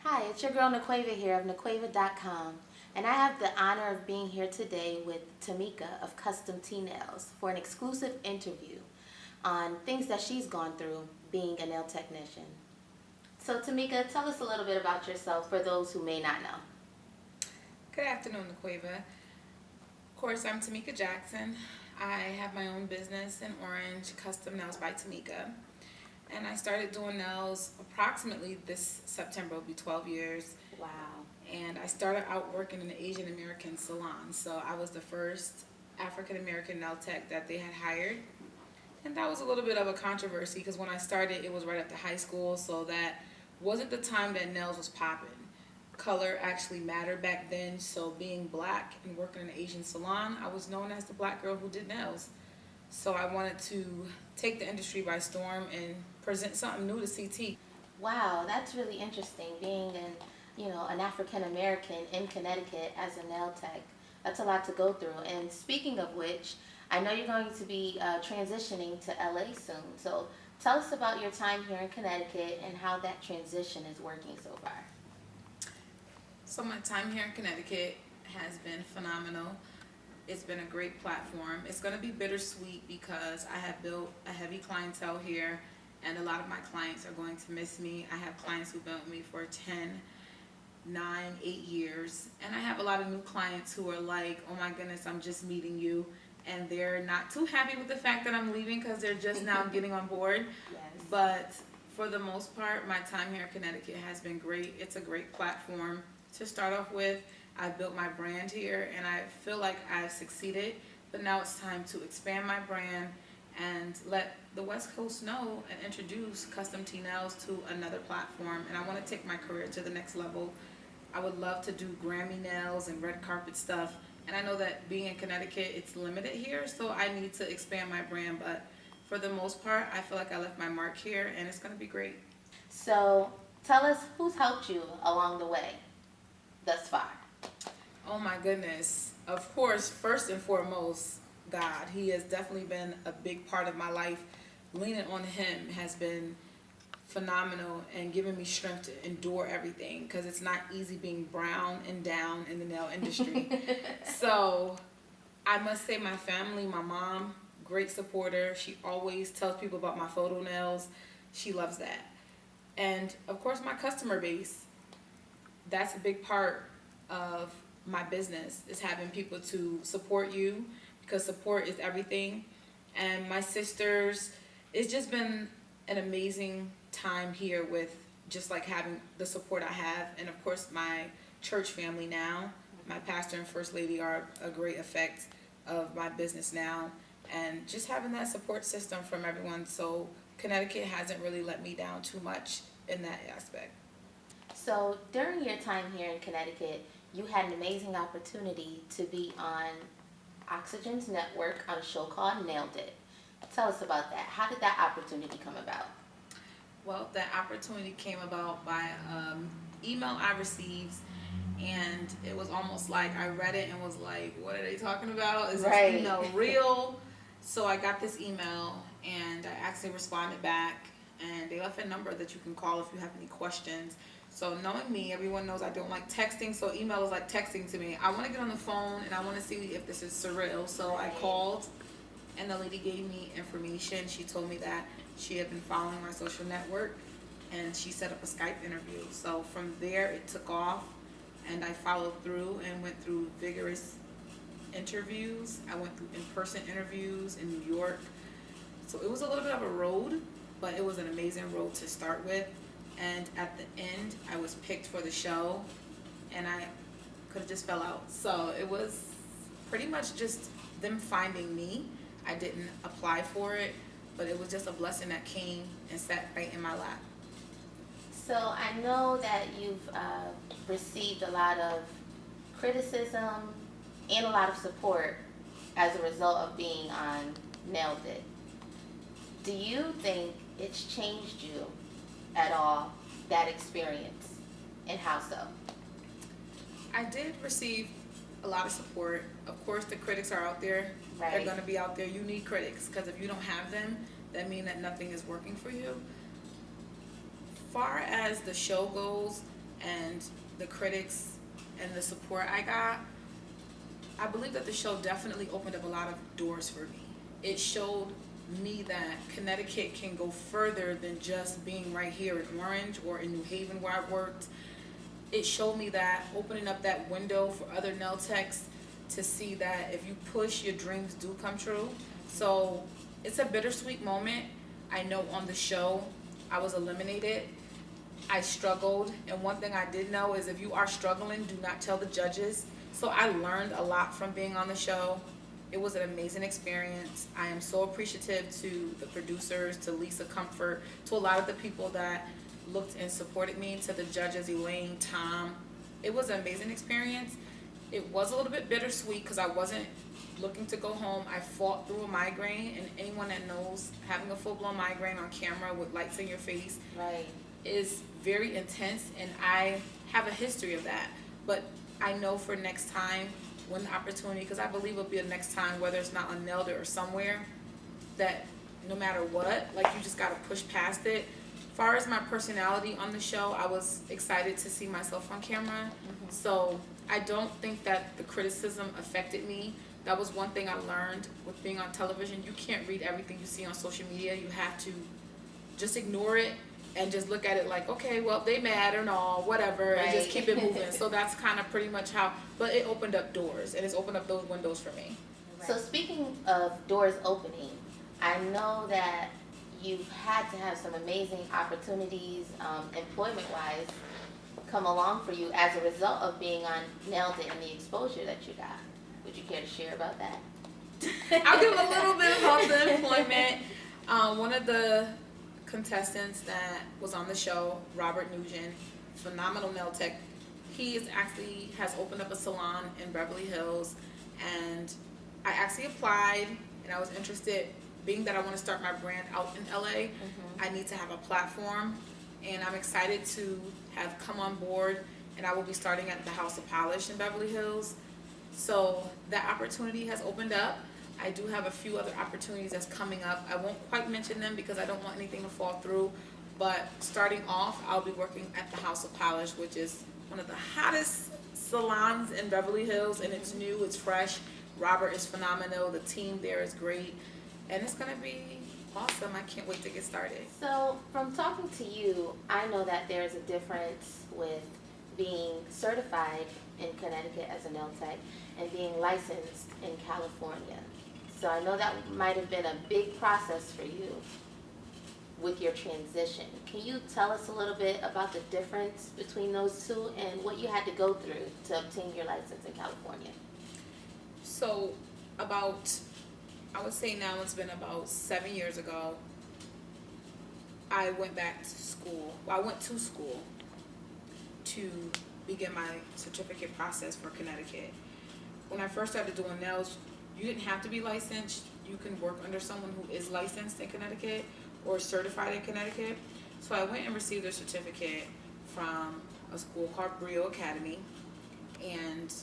Hi, it's your girl Nicqueva here of Nicqueva.com, and I have the honor of being here today with Temeka of Custom Tea Nails for an exclusive interview on things that she's gone through being a nail technician. So Temeka, tell us a little bit about yourself for those who may not know. Good afternoon, Nicqueva. Of course, I'm Temeka Jackson. I have my own business in Orange, Custom Nails by Temeka. And I started doing nails approximately this September will be 12 years. Wow. And I started out working in an Asian American salon. So I was the first African American nail tech that they had hired. And that was a little bit of a controversy because when I started, it was right after high school. So that wasn't the time that nails was popping. Color actually mattered back then. So being black and working in an Asian salon, I was known as the black girl who did nails. So I wanted to take the industry by storm and present something new to CT. Wow, that's really interesting. Being an African American in Connecticut as a nail tech, that's a lot to go through. And speaking of which, I know you're going to be transitioning to LA soon. So tell us about your time here in Connecticut and how that transition is working so far. So my time here in Connecticut has been phenomenal. It's been a great platform. It's going to be bittersweet because I have built a heavy clientele here and a lot of my clients are going to miss me. I have clients who've been with me for 10, 9, 8 years. And I have a lot of new clients who are like, oh my goodness, I'm just meeting you. And they're not too happy with the fact that I'm leaving because they're just now getting on board. Yes. But for the most part, my time here in Connecticut has been great. It's a great platform to start off with. I've built my brand here and I feel like I've succeeded, but now it's time to expand my brand and let the West Coast know and introduce Custom Tea Nails to another platform. And I want to take my career to the next level. I would love to do Grammy nails and red carpet stuff. And I know that being in Connecticut, it's limited here, so I need to expand my brand. But for the most part, I feel like I left my mark here and it's going to be great. So tell us who's helped you along the way thus far. Oh my goodness. Of course, first and foremost, God. He has definitely been a big part of my life. Leaning on him has been phenomenal and giving me strength to endure everything because it's not easy being brown and down in the nail industry. So I must say my family, my mom, great supporter. She always tells people about my photo nails. She loves that. And of course my customer base. That's a big part of my business is having people to support you because support is everything. And my sisters, it's just been an amazing time here with just like having the support I have. And of course my church family now, my pastor and first lady are a great effect of my business now. And just having that support system from everyone. So Connecticut hasn't really let me down too much in that aspect. So during your time here in Connecticut, you had an amazing opportunity to be on Oxygen's network on a show called Nailed It. Tell us about that. How did that opportunity come about? Well, that opportunity came about by email I received, and it was almost like I read it and was like, what are they talking about? Is Right. this email real? So I got this email, and I actually responded back, and they left a number that you can call if you have any questions. So knowing me, everyone knows I don't like texting, so email is like texting to me. I want to get on the phone, and I want to see if this is surreal. So I called, and the lady gave me information. She told me that she had been following my social network, and she set up a Skype interview. So from there, it took off, and I followed through and went through vigorous interviews. I went through in-person interviews in New York. So it was a little bit of a road, but it was an amazing road to start with. And at the end, I was picked for the show, and I could have just fell out. So it was pretty much just them finding me. I didn't apply for it, but it was just a blessing that came and sat right in my lap. So I know that you've received a lot of criticism and a lot of support as a result of being on Nailed It. Do you think it's changed you at all, that experience, and how so? I did receive a lot of support. Of course, the critics are out there. Right. They're going to be out there. You need critics because if you don't have them, that means that nothing is working for you. Far as the show goes and the critics and the support I got, I believe that the show definitely opened up a lot of doors for me. It showed me that Connecticut can go further than just being right here in Orange or in New Haven where I worked. It showed me that opening up that window for other nail techs to see that if you push, your dreams do come true. So it's a bittersweet moment. I know on the show I was eliminated. I struggled, and one thing I did know is if you are struggling, do not tell the judges. So I learned a lot from being on the show. It was an amazing experience. I am so appreciative to the producers, to Lisa Comfort, to a lot of the people that looked and supported me, to the judges, Elaine, Tom. It was an amazing experience. It was a little bit bittersweet because I wasn't looking to go home. I fought through a migraine, and anyone that knows having a full-blown migraine on camera with lights in your face Right. is very intense, and I have a history of that. But I know for next time, when the opportunity, because I believe it'll be a next time, whether it's not on Nelda or somewhere, that no matter what, like, you just gotta push past it. As far as my personality on the show, I was excited to see myself on camera. So I don't think that the criticism affected me. That was one thing I learned with being on television. You can't read everything you see on social media. You have to just ignore it and just look at it like, okay, well, they mad or no, whatever, and just Right. keep it moving. So that's kind of pretty much how, but it opened up doors, and it's opened up those windows for me. So speaking of doors opening, I know that you've had to have some amazing opportunities, employment-wise, come along for you as a result of being on Nailed It and the exposure that you got. Would you care to share about that? I'll give a little bit about the employment. One of the contestants that was on the show, Robert Nugent, phenomenal nail tech. He is actually has opened up a salon in Beverly Hills, and I actually applied, and I was interested. Being that I want to start my brand out in LA, I need to have a platform, and I'm excited to have come on board, and I will be starting at the House of Polish in Beverly Hills. So that opportunity has opened up. I do have a few other opportunities that's coming up. I won't quite mention them because I don't want anything to fall through, but starting off, I'll be working at the House of Polish, which is one of the hottest salons in Beverly Hills, and it's new, it's fresh. Robert is phenomenal, the team there is great, and it's gonna be awesome. I can't wait to get started. So from talking to you, I know that there's a difference with being certified in Connecticut as a nail tech and being licensed in California. So I know that might have been a big process for you with your transition. Can you tell us a little bit about the difference between those two and what you had to go through to obtain your license in California? So about, I would say now it's been about 7 years ago, I went back to school. Well, I went to school to begin my certificate process for Connecticut. When I first started doing nails, you didn't have to be licensed. You can work under someone who is licensed in Connecticut or certified in Connecticut. So I went and received a certificate from a school called Brio Academy. And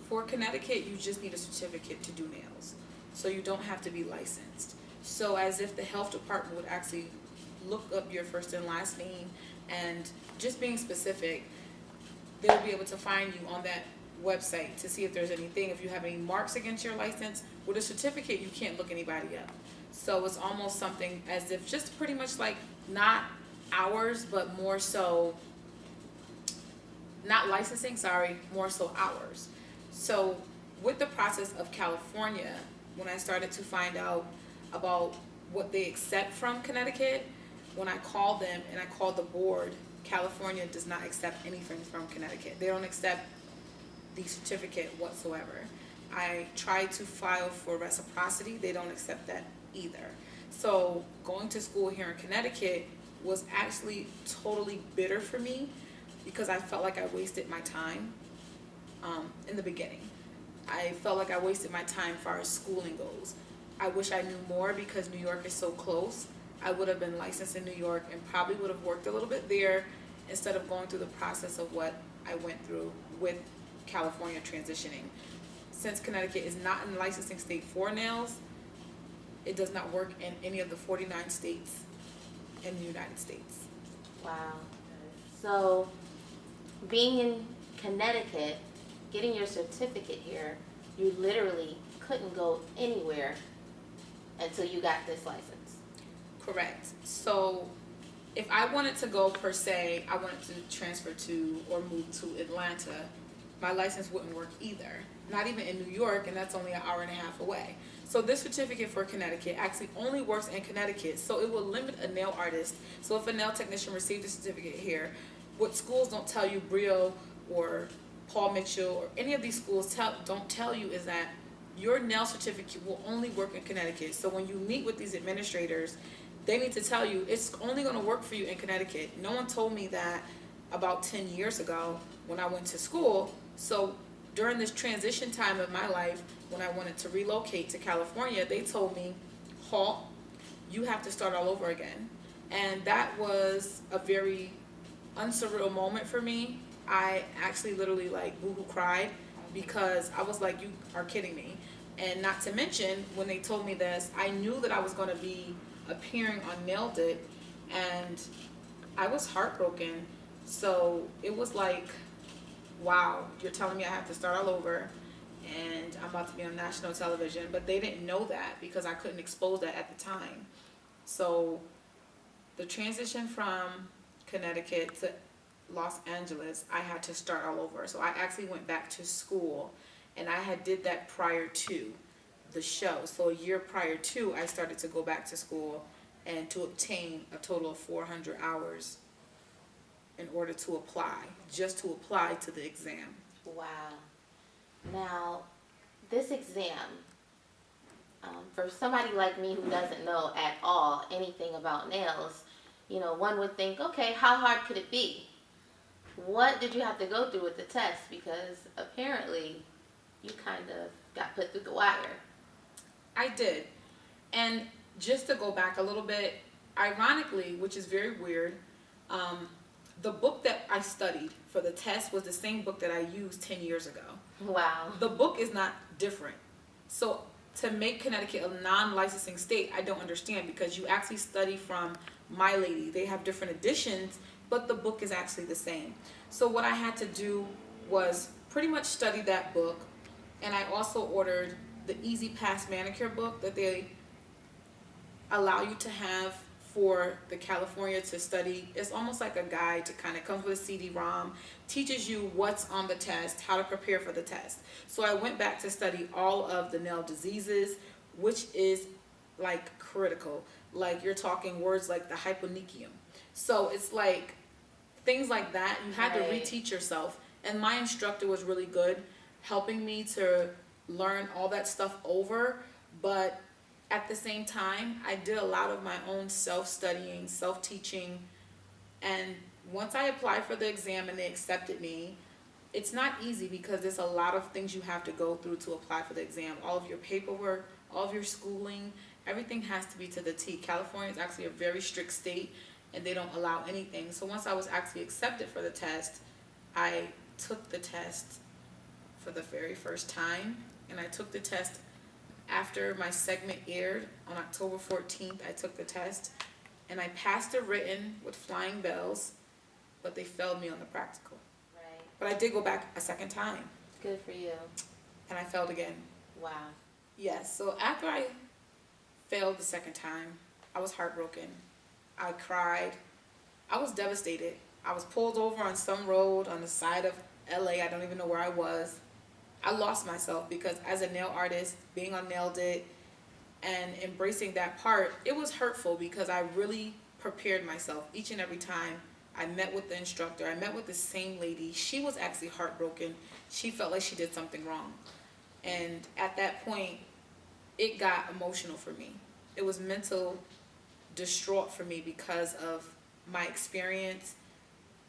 for Connecticut, you just need a certificate to do nails. So you don't have to be licensed. So as if the health department would actually look up your first and last name, and just being specific, they'll be able to find you on that website to see if there's anything, if you have any marks against your license. With a certificate, you can't look anybody up. So it's almost something as if just pretty much like not ours, but more so, not licensing, sorry, more so ours. So with the process of California, when I started to find out about what they accept from Connecticut, when I called them and I called the board, California does not accept anything from Connecticut. They don't accept the certificate whatsoever. I tried to file for reciprocity. They don't accept that either. So going to school here in Connecticut was actually totally bitter for me because I felt like I wasted my time in the beginning. I felt like I wasted my time as far as schooling goes. I wish I knew more because New York is so close. I would have been licensed in New York and probably would have worked a little bit there instead of going through the process of what I went through with California transitioning. Since Connecticut is not a licensing state for nails, it does not work in any of the 49 states in the United States. Wow. So being in Connecticut, getting your certificate here, you literally couldn't go anywhere until you got this license. Correct. So if I wanted to go per se, I wanted to transfer to or move to Atlanta, my license wouldn't work either. Not even in New York, and that's only an hour and a half away. So this certificate for Connecticut actually only works in Connecticut, so it will limit a nail artist. So if a nail technician received a certificate here, what schools don't tell you, Brio or Paul Mitchell or any of these schools don't tell you is that your nail certificate will only work in Connecticut. So when you meet with these administrators, they need to tell you it's only going to work for you in Connecticut. No one told me that about 10 years ago when I went to school. So during this transition time of my life, when I wanted to relocate to California, they told me, halt, you have to start all over again. And that was a very unsurreal moment for me. I actually literally like boohoo cried because I was like, you are kidding me. And not to mention, when they told me this, I knew that I was going to be appearing on Nailed It, and I was heartbroken. So it was like, wow, you're telling me I have to start all over and I'm about to be on national television. But they didn't know that because I couldn't expose that at the time. So the transition from Connecticut to Los Angeles, I had to start all over. So I actually went back to school, and I had did that prior to the show. So a year prior to, I started to go back to school and to obtain a total of 400 hours in order to apply, just to apply to the exam. Wow. Now, this exam, for somebody like me who doesn't know at all anything about nails, you know, one would think, okay, how hard could it be? What did you have to go through with the test? Because apparently you kind of got put through the wire. I did. And just to go back a little bit, ironically, which is very weird, the book that I studied for the test was the same book that I used 10 years ago. Wow. The book is not different. So to make Connecticut a non-licensing state, I don't understand, because you actually study from My Lady. They have different editions, but the book is actually the same. So what I had to do was pretty much study that book, and I also ordered the Easy Pass manicure book that they allow you to have for the California to study. It's almost like a guide to kind of comes with a CD-ROM, teaches you what's on the test, how to prepare for the test. So I went back to study all of the nail diseases, which is like critical. Like you're talking words like the hyponychium. So it's like things like that. You had to reteach yourself. And my instructor was really good, helping me to learn all that stuff over. But at the same time, I did a lot of my own self-studying, self-teaching. And once I applied for the exam and they accepted me, it's not easy because there's a lot of things you have to go through to apply for the exam. All of your paperwork, all of your schooling, everything has to be to the T. California is actually a very strict state, and they don't allow anything. So once I was actually accepted for the test, I took the test for the very first time, and I took the test after my segment aired on October 14th. I took the test, and I passed the written with flying bells, but they failed me on the practical. Right. But I did go back a second time, Good for you. and I failed again. Wow. Yes, so after I failed the second time, I was heartbroken. I cried. I was devastated. I was pulled over on some road on the side of LA. I don't even know where I was. I lost myself because as a nail artist, being on Nailed It and embracing that part, it was hurtful because I really prepared myself each and every time. I met with the instructor. I met with the same lady. She was actually heartbroken. She felt like she did something wrong. And at that point, it got emotional for me. It was mental distraught for me because of my experience.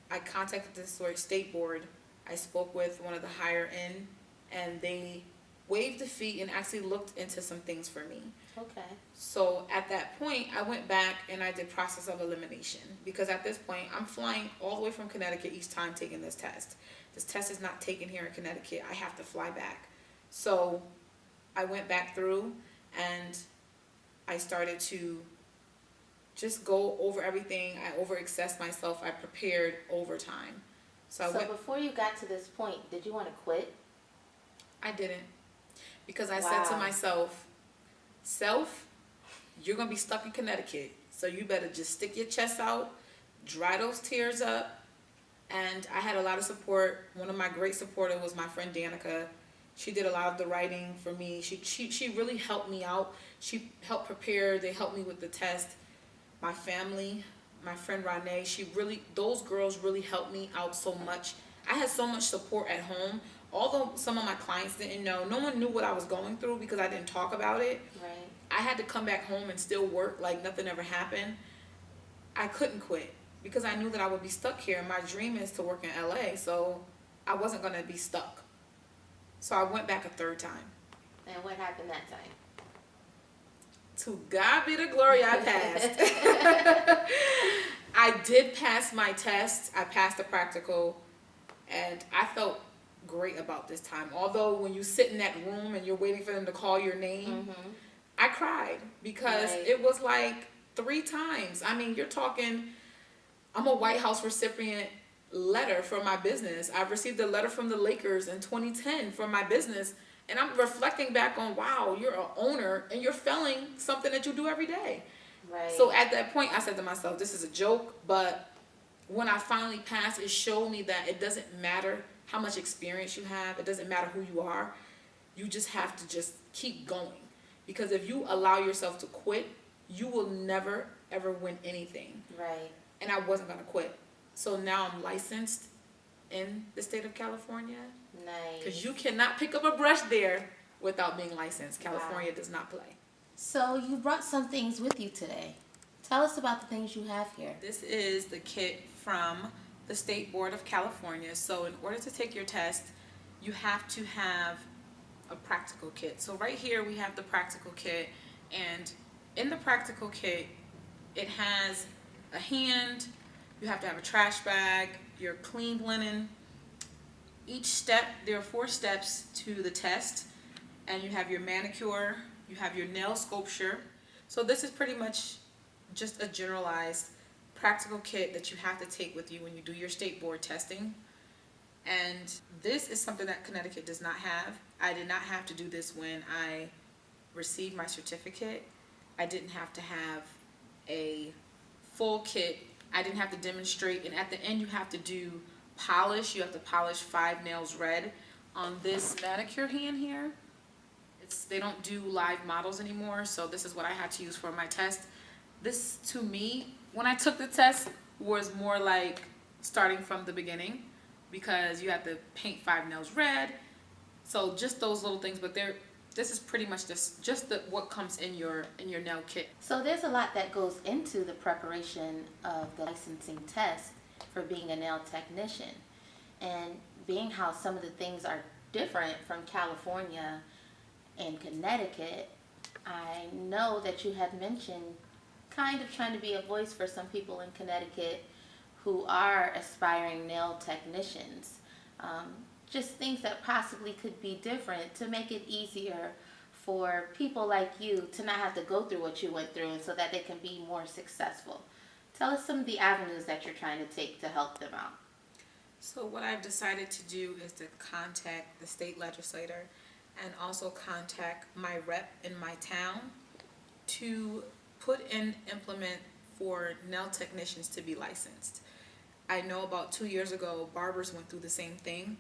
I contacted the historic state board. I spoke with one of the higher end, and they waived the fee and actually looked into some things for me. Okay. So at that point, I went back and I did process of elimination, because at this point, I'm flying all the way from Connecticut each time taking this test. This test is not taken here in Connecticut. I have to fly back. So I went back through and I started to just go over everything. I overexcessed myself. I prepared overtime. So So before you got to this point, did you want to quit? I didn't, because I said to Wow. myself, self, you're going to be stuck in Connecticut. So you better just stick your chest out, dry those tears up. And I had a lot of support. One of my great supporters was my friend Danica. She did a lot of the writing for me. She really helped me out. She helped prepare. They helped me with the test. My family, my friend Renee, those girls really helped me out so much. I had so much support at home. Although some of my clients didn't know, no one knew what I was going through because I didn't talk about it. Right. I had to come back home and still work like nothing ever happened. I couldn't quit because I knew that I would be stuck here. My dream is to work in LA, so I wasn't going to be stuck. So I went back a third time. And what happened that time? To God be the glory, I passed. I did pass my test. I passed the practical, and I felt great about this time. Although when you sit in that room and you're waiting for them to call your name, I cried because it was like 3 times. I mean, you're talking, I'm a White House recipient letter for my business. I've received a letter from the Lakers in 2010 for my business. And I'm reflecting back on, wow, you're an owner and you're failing something that you do every day. Right. So at that point, I said to myself, this is a joke. But when I finally passed, it showed me that it doesn't matter how much experience you have. It doesn't matter who you are. You just have to just keep going. Because if you allow yourself to quit, you will never, ever win anything. Right. And I wasn't going to quit. So now I'm licensed in the state of California. Nice. Because you cannot pick up a brush there without being licensed. California does not play. So you brought some things with you today. Tell us about the things you have here. This is the kit from the State Board of California. So in order to take your test, you have to have a practical kit. So right here we have the practical kit, and in the practical kit it has a hand, you have to have a trash bag, your clean linen. Each step, there are 4 steps to the test, and you have your manicure, you have your nail sculpture. So this is pretty much just a generalized practical kit that you have to take with you when you do your state board testing. And this is something that Connecticut does not have. I did not have to do this when I received my certificate. I didn't have to have a full kit. I didn't have to demonstrate. And at the end, you have to do polish. You have to polish 5 nails red. On this manicure hand here, they don't do live models anymore, so this is what I had to use for my test. This, to me, when I took the test, was more like starting from the beginning, because you have to paint 5 nails red. So just those little things, but this is pretty much just what comes in your nail kit. So there's a lot that goes into the preparation of the licensing test for being a nail technician. And being how some of the things are different from California and Connecticut, I know that you have mentioned kind of trying to be a voice for some people in Connecticut who are aspiring nail technicians. Just things that possibly could be different to make it easier for people like you to not have to go through what you went through, and so that they can be more successful. Tell us some of the avenues that you're trying to take to help them out. So what I've decided to do is to contact the state legislator and also contact my rep in my town to put in implement for nail technicians to be licensed. I know about 2 years ago, barbers went through the same thing.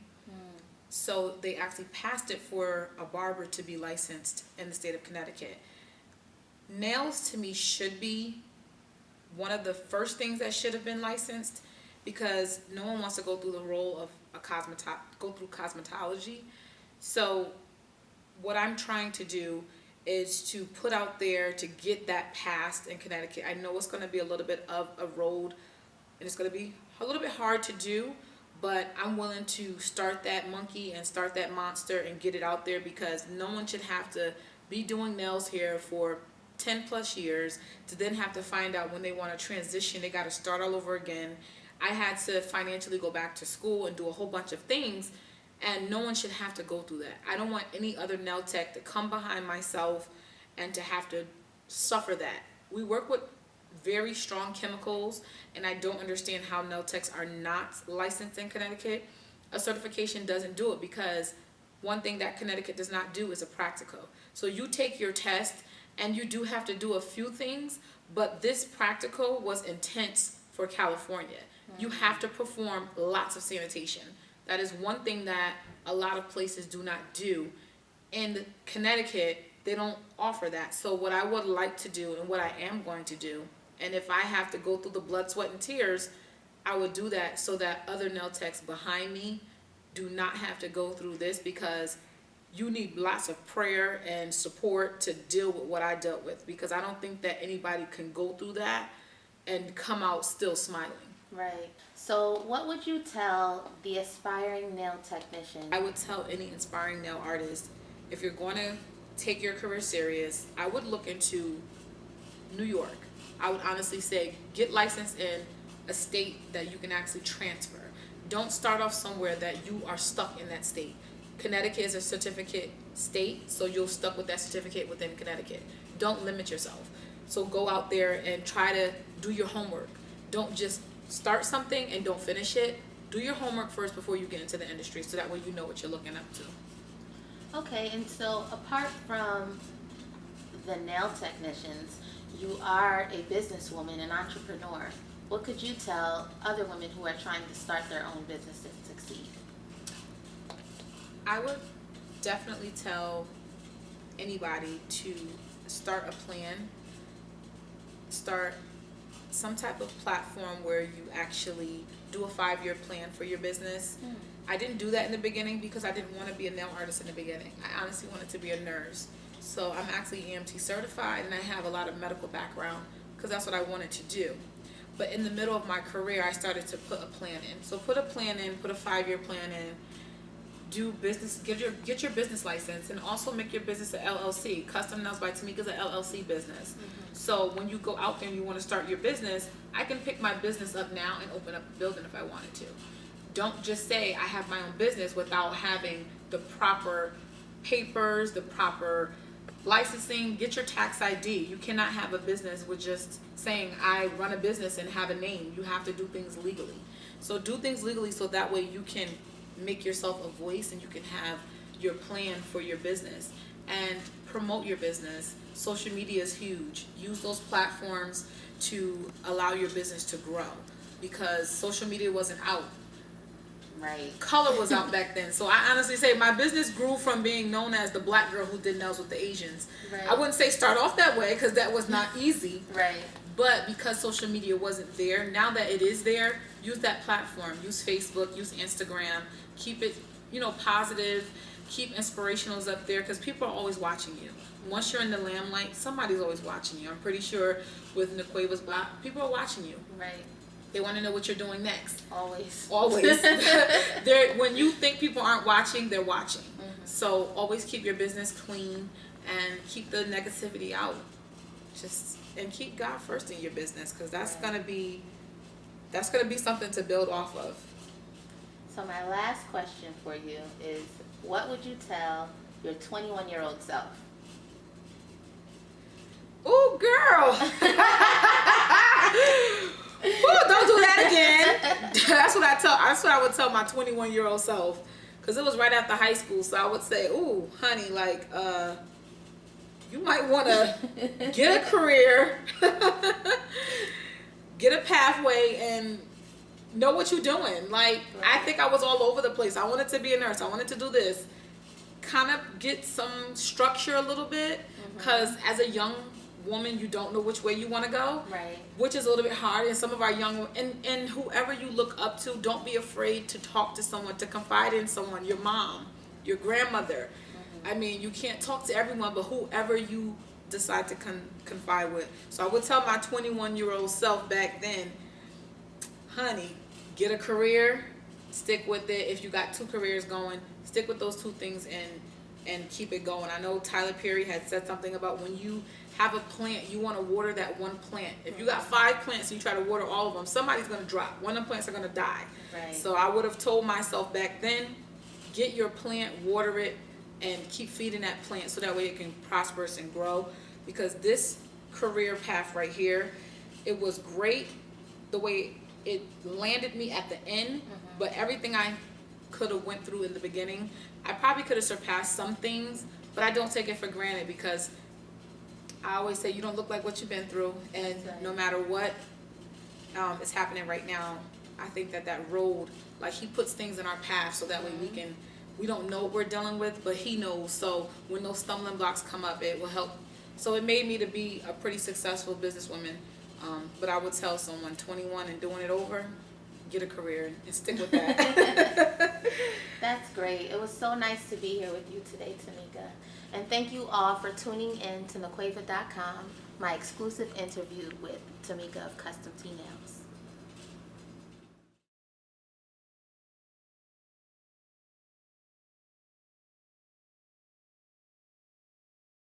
So they actually passed it for a barber to be licensed in the state of Connecticut. Nails, to me, should be one of the first things that should have been licensed, because no one wants to go through the role of go through cosmetology. So what I'm trying to do is to put out there to get that passed in Connecticut. I know it's going to be a little bit of a road, and it's going to be a little bit hard to do, but I'm willing to start that monkey and start that monster and get it out there, because no one should have to be doing nails here for 10 plus years to then have to find out when they want to transition, they got to start all over again. I had to financially go back to school and do a whole bunch of things, and no one should have to go through that. I don't want any other nail tech to come behind myself and to have to suffer that. We work with very strong chemicals, and I don't understand how nail techs are not licensed in Connecticut. A certification doesn't do it because one thing that Connecticut does not do is a practical. So you take your test and you do have to do a few things, but this practical was intense for California. You have to perform lots of sanitation. That is one thing that a lot of places do not do. In Connecticut, they don't offer that. So what I would like to do and what I am going to do, and if I have to go through the blood, sweat, and tears, I would do that so that other nail techs behind me do not have to go through this, because you need lots of prayer and support to deal with what I dealt with, because I don't think that anybody can go through that and come out still smiling. Right. So what would you tell the aspiring nail technician? I would tell any aspiring nail artist, if you're going to take your career serious, I would look into New York. I would honestly say get licensed in a state that you can actually transfer. Don't start off somewhere that you are stuck in that state. Connecticut is a certificate state, so you're stuck with that certificate within Connecticut. Don't limit yourself. So go out there and try to do your homework. Don't just start something and don't finish it. Do your homework first before you get into the industry, so that way you know what you're looking up to. Okay, and so apart from the nail technicians, you are a businesswoman, an entrepreneur. What could you tell other women who are trying to start their own business to succeed? I would definitely tell anybody to start a plan, start some type of platform where you actually do a 5-year plan for your business. I didn't do that in the beginning because I didn't want to be a nail artist in the beginning. I honestly wanted to be a nurse. So I'm actually EMT certified, and I have a lot of medical background because that's what I wanted to do. But in the middle of my career, I started to put a plan in. So put a plan in, put a 5-year plan in, do business, get your business license, and also make your business an LLC. Custom Nails by Temeka is an LLC business. So when you go out there and you want to start your business, I can pick my business up now and open up a building if I wanted to. Don't just say I have my own business without having the proper papers, the proper licensing. Get your tax ID. You cannot have a business with just saying I run a business and have a name. You have to do things legally. So do things legally so that way you can make yourself a voice and you can have your plan for your business and promote your business. Social media is huge. Use those platforms to allow your business to grow, because social media wasn't out. Right. Color was out back then. So I honestly say my business grew from being known as the black girl who did nails with the Asians. Right. I wouldn't say start off that way because that was not easy. Right. But because social media wasn't there, now that it is there, use that platform. Use Facebook, use Instagram. Keep it, positive. Keep inspirationals up there, because people are always watching you. Once you're in the limelight, somebody's always watching you. I'm pretty sure with Nicqueva's blog, people are watching you. Right. They want to know what you're doing next. Always. Always. When you think people aren't watching, they're watching. So always keep your business clean and keep the negativity out. And keep God first in your business, because that's gonna be something to build off of. So my last question for you is, what would you tell your 21-year-old self? Ooh, girl. Ooh, don't do that again. That's what I would tell my 21-year-old self, because it was right after high school. So I would say, ooh, honey, you might want to get a career, get a pathway, and know what you're doing. I think I was all over the place. I wanted to be a nurse. I wanted to do this. Kind of get some structure a little bit, because as a young woman, you don't know which way you want to go. Right. Which is a little bit hard. And some of our young, and whoever you look up to, don't be afraid to talk to someone, to confide in someone, your mom, your grandmother. I mean, you can't talk to everyone, but whoever you decide to confide with. So I would tell my 21-year-old self back then, honey, get a career, stick with it. If you got 2 careers going, stick with those 2 things and keep it going. I know Tyler Perry had said something about when you have a plant, you want to water that one plant. If you got 5 plants and you try to water all of them, somebody's going to drop. One of the plants are going to die. Right. So I would have told myself back then, get your plant, water it, and keep feeding that plant so that way it can prosper and grow. Because this career path right here it was great the way it landed me at the end, but everything I could have went through in the beginning, I probably could have surpassed some things, but I don't take it for granted because I always say you don't look like what you've been through, and no matter what is happening right now, I think that road, like he puts things in our path so that way we don't know what we're dealing with, but he knows. So when those stumbling blocks come up, it will help. So it made me to be a pretty successful businesswoman. But I would tell someone 21 and doing it over, get a career and stick with that. That's great. It was so nice to be here with you today, Temeka. And thank you all for tuning in to Nicqueva.com, my exclusive interview with Temeka of Custom T Nails.